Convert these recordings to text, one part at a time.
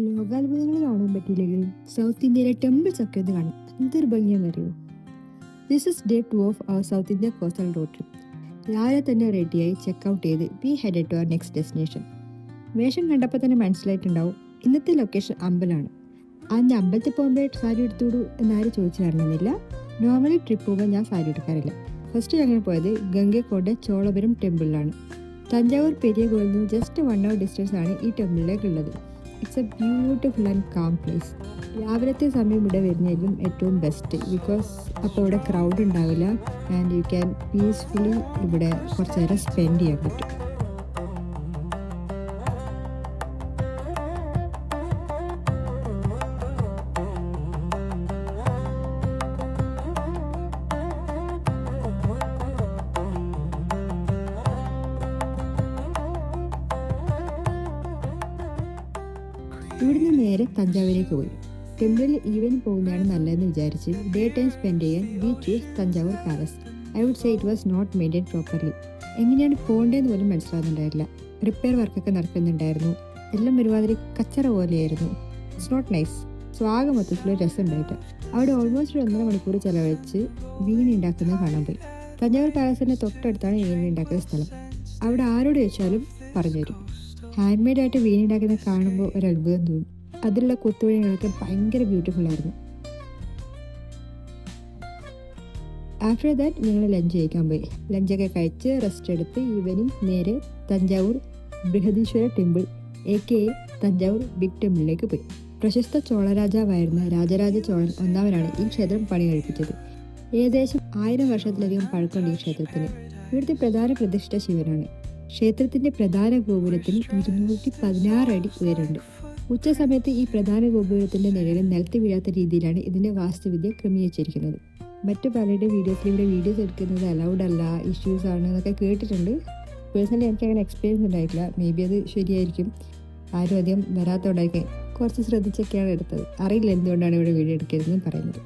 ലോകാത്ഭുതങ്ങൾ കാണാൻ പറ്റിയില്ലെങ്കിലും സൗത്ത് ഇന്ത്യയിലെ ടെമ്പിൾസ് ഒക്കെ ഒന്ന് കാണാം. എന്തൊരു ഭംഗിയാണെന്നറിയോ. This is day 2 of our South India coastal road trip. രാവിലെ തന്നെ റെഡിയായി ചെക്കൗട്ട് ചെയ്ത് we headed to our next destination. വേഷം കണ്ടപ്പോൾ തന്നെ മനസ്സിലായിട്ടുണ്ടാവും ഇന്നത്തെ ലൊക്കേഷൻ അമ്പലമാണ്. അതിൻ്റെ അമ്പലത്തിൽ പോകുമ്പോൾ സാരി എടുത്തുവിടൂ എന്നാരും ചോദിച്ചു വരണമെന്നില്ല. നോർമലി ട്രിപ്പ് പോകുമ്പോൾ ഞാൻ സാരി എടുക്കാറില്ല. ഫസ്റ്റ് ഞങ്ങൾ പോയത് ഗംഗൈക്കോട്ടെ ചോളപുരം ടെമ്പിളിലാണ്. തഞ്ചാവൂർ പെരിയ കോവിലിൽ നിന്ന് ജസ്റ്റ് 1 hour ഡിസ്റ്റൻസ് ആണ് ഈ ടെമ്പിളിലേക്കുള്ളത്. It's a beautiful and calm place. രാവിലത്തെ സമയം ഇവിടെ വരുന്നതായിരിക്കും ഏറ്റവും ബെസ്റ്റ്, ബിക്കോസ് അപ്പോൾ ഇവിടെ ക്രൗഡ് ഉണ്ടാവില്ല ആൻഡ് യു ക്യാൻ പീസ്ഫുള്ളി ഇവിടെ കുറച്ച് നേരം സ്പെൻഡ് ചെയ്യാൻ പറ്റും. ഇവിടുന്ന് നേരെ തഞ്ചാവൂരേക്ക് പോയി. ടെമ്പിളിൽ ഈവനിങ് പോകുന്നതാണ് നല്ലതെന്ന് വിചാരിച്ച് ഡേ ടൈം സ്പെൻഡ് ചെയ്യാൻ we choose Thanjavur palace. I would say it was not maintain properly. എങ്ങനെയാണ് പോകേണ്ടതെന്ന് പോലും മനസ്സിലാകുന്നുണ്ടായില്ല. റിപ്പയർ വർക്കൊക്കെ നടക്കുന്നുണ്ടായിരുന്നു. എല്ലാം ഒരുമാതിരി കച്ചറ പോലെയായിരുന്നു. It's not nice. സോ ആകെ മൊത്തത്തിൽ രസം ഉണ്ടായിട്ട് അവിടെ ഓൾമോസ്റ്റ് 1.5 മണിക്കൂർ ചിലവഴിച്ച് വീണ ഉണ്ടാക്കുന്നത് കാണാൻ പോയി. തഞ്ചാവൂർ പാലസിൻ്റെ തൊട്ടടുത്താണ് വീണ ഉണ്ടാക്കുന്ന സ്ഥലം. അവിടെ ആരോട് ചോദിച്ചാലും പറഞ്ഞുതരും. ഹാൻഡ് മെയ്ഡായിട്ട് വീണ ഉണ്ടാക്കുന്നത് കാണുമ്പോൾ ഒരു അത്ഭുതം തോന്നും. അതിലുള്ള കൊത്തുപണികളൊക്കെ ഭയങ്കര ബ്യൂട്ടിഫുൾ ആയിരുന്നു. ആഫ്റ്റർ ദാറ്റ് ഞങ്ങൾ ലഞ്ച് കഴിക്കാൻ പോയി. ലഞ്ചൊക്കെ കഴിച്ച് റെസ്റ്റ് എടുത്ത് ഈവനിങ് നേരെ Thanjavur Brihadeeswara temple AKA Thanjavur big ടെമ്പിളിലേക്ക് പോയി. പ്രശസ്ത ചോളരാജാവായിരുന്ന രാജരാജ ചോളൻ ഒന്നാമനാണ് ഈ ക്ഷേത്രം പണി കഴിപ്പിച്ചത്. ഏകദേശം 1000 വർഷത്തിലധികം പഴക്കമുണ്ട് ഈ ക്ഷേത്രത്തിന്. ഇവിടുത്തെ പ്രധാന പ്രതിഷ്ഠ ശിവനാണ്. ക്ഷേത്രത്തിന്റെ പ്രധാന ഗോപുരത്തിന് 216 അടി ഉയരമുണ്ട്. ഉച്ച സമയത്ത് ഈ പ്രധാന ഗോപുരത്തിന്റെ നിഴലിൽ നിലത്ത് വീഴാത്ത രീതിയിലാണ് ഇതിന്റെ വാസ്തുവിദ്യ ക്രമീകരിച്ചിരിക്കുന്നത്. മറ്റു പലരുടെ വീഡിയോസിലൂടെ വീഡിയോസ് എടുക്കുന്നത് അലൗഡ് അല്ല, ഇഷ്യൂസ് ആണ് എന്നൊക്കെ കേട്ടിട്ടുണ്ട്. പേഴ്സണലി എനിക്ക് അങ്ങനെ എക്സ്പീരിയൻസ് ഉണ്ടായിട്ടില്ല. മേ ബി അത് ശരിയായിരിക്കും. ആരും അധികം വരാത്തോണ്ടായിരിക്കും കുറച്ച് ശ്രദ്ധിച്ചൊക്കെയാണ് എടുത്തത്. അറിയില്ല എന്തുകൊണ്ടാണ് ഇവിടെ വീഡിയോ എടുക്കരുതെന്ന് പറയുന്നത്.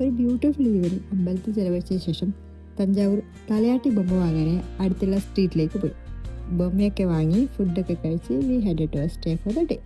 ഒരു ബ്യൂട്ടിഫുൾ ഈവനിങ് അമ്പലത്തിൽ ചെലവഴിച്ച ശേഷം തഞ്ചാവൂർ തലയാട്ടി ബൊമ്മ വാങ്ങാൻ അടുത്തുള്ള സ്ട്രീറ്റിലേക്ക് പോയി. ബൊമ്മയൊക്കെ വാങ്ങി ഫുഡൊക്കെ കഴിച്ച് we headed to stay for the day.